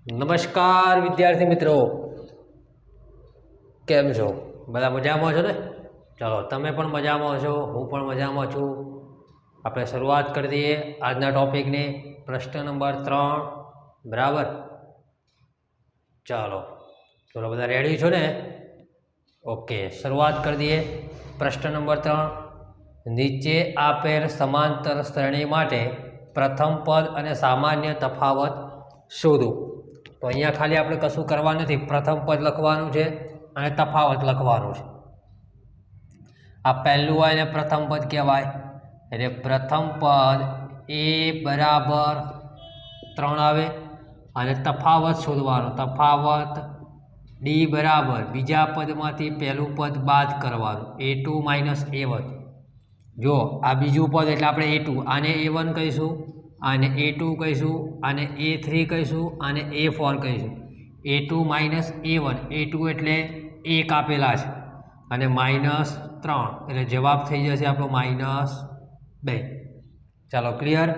નમસ્કાર વિદ્યાર્થી મિત્રો, કેમ છો? બધા મજામાં છો ને? ચાલો, તમે પણ મજામાં છો, હું પણ મજામાં છું. આપણે શરૂઆત કરી દઈએ આજના ટોપિકની. પ્રશ્ન નંબર 3, બરાબર? ચાલો ચલો, બધા રેડી છો ને? ઓકે, શરૂઆત કરી દઈએ. પ્રશ્ન નંબર 3, નીચે આપેલ સમાંતર શ્રેણી માટે પ્રથમ પદ અને સામાન્ય તફાવત શોધો. તો અહીંયા ખાલી આપણે કશું કરવા નથી, પ્રથમ પદ લખવાનું છે અને તફાવત લખવાનું છે. આ પહેલું હોય ને પ્રથમ પદ કહેવાય. એટલે પ્રથમ પદ a બરાબર 3 આવે અને તફાવત શોધવાનો. તફાવત d બરાબર બીજા પદમાંથી પહેલું પદ બાદ કરવાનું, a2 - a1. જો આ બીજું પદ એટલે આપણે a2, આને a1 કહીશું, આને a2 કહીશું, આને a3 કહીશું, આને a4 કહીશું. a2 - a1, a2 એટલે 1 આપેલા છે અને -3 એટલે જવાબ થઈ જશે આપણો -2. ચાલો, ક્લિયર?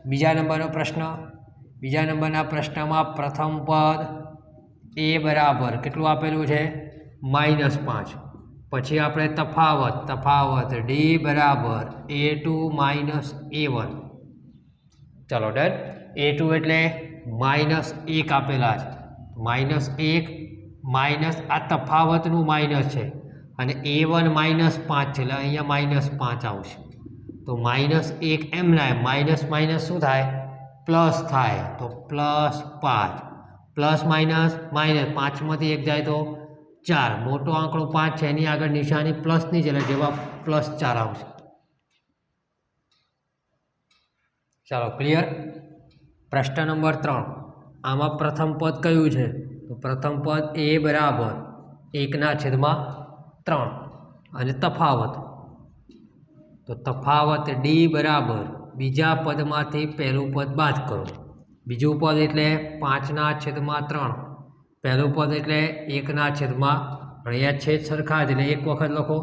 બીજા નંબરનો પ્રશ્ન. બીજા નંબરના પ્રશ્નમાં પ્રથમ પદ a બરાબર કેટલું આપેલું છે? -5. પછી આપણે તફાવત d બરાબર a2 - a1. ચાલો, ડન. a2 એટલે -1 આપેલા છે, -1 માઇનસ આ તફાવતનું માઇનસ છે અને a1 -5 છે એટલે અહીંયા -5 આવશે. તો -1 એમ ના, માઇનસ માઇનસ શું થાય? પ્લસ થાય. તો +5, પ્લસ માઇનસ માઇનસ, 5માંથી 1 જાય તો 4. મોટો આંકડો 5 છે, એની આગળ નિશાની પ્લસની છે એટલે જવાબ +4 આવશે. ચાલો, ક્લિયર? પ્રશ્ન નંબર 3, આમાં પ્રથમ પદ કયું છે? તો પ્રથમ પદ a બરાબર 1/3 અને તફાવત. તો તફાવત d બરાબર બીજા પદમાંથી પહેલું પદ બાદ કરો. બીજું પદ એટલે 5/3, પહેલું પદ એટલે 1/3. અહીંયા છેદ સરખા જ એટલે એક વખત લખો,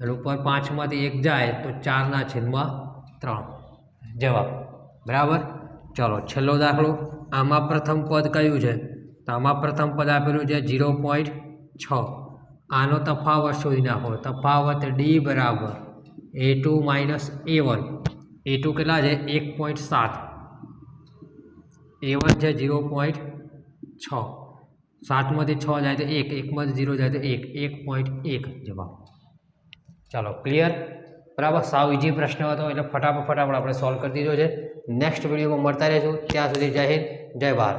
એના ઉપર 5માંથી 1 જાય તો 4/3 જવાબ. બરાબર? ચલો, છેલ્લો દાખલો. આમાં પ્રથમ પદ કયું છે? તો આમાં પ્રથમ પદ આપેલું છે 0.6. આનો તફાવત શોધી નાખો. તફાવત d બરાબર a2 - a1. a2 કેટલા છે? 1.7. a1 છે 0.6. 7માંથી 6 જાય તો 1, 1માંથી 0 જાય તો 1, 1.1 જવાબ. ચાલો, ક્લિયર? બરાબર? સાવ ઇઝી પ્રશ્ન હતો એટલે ફટાફટ આપણે સોલ્વ કરી દીધો છે. નેક્સ્ટ વિડીયોમાં મળતા રહેશું. ત્યાં સુધી જય હિન્દ, જય ભારત.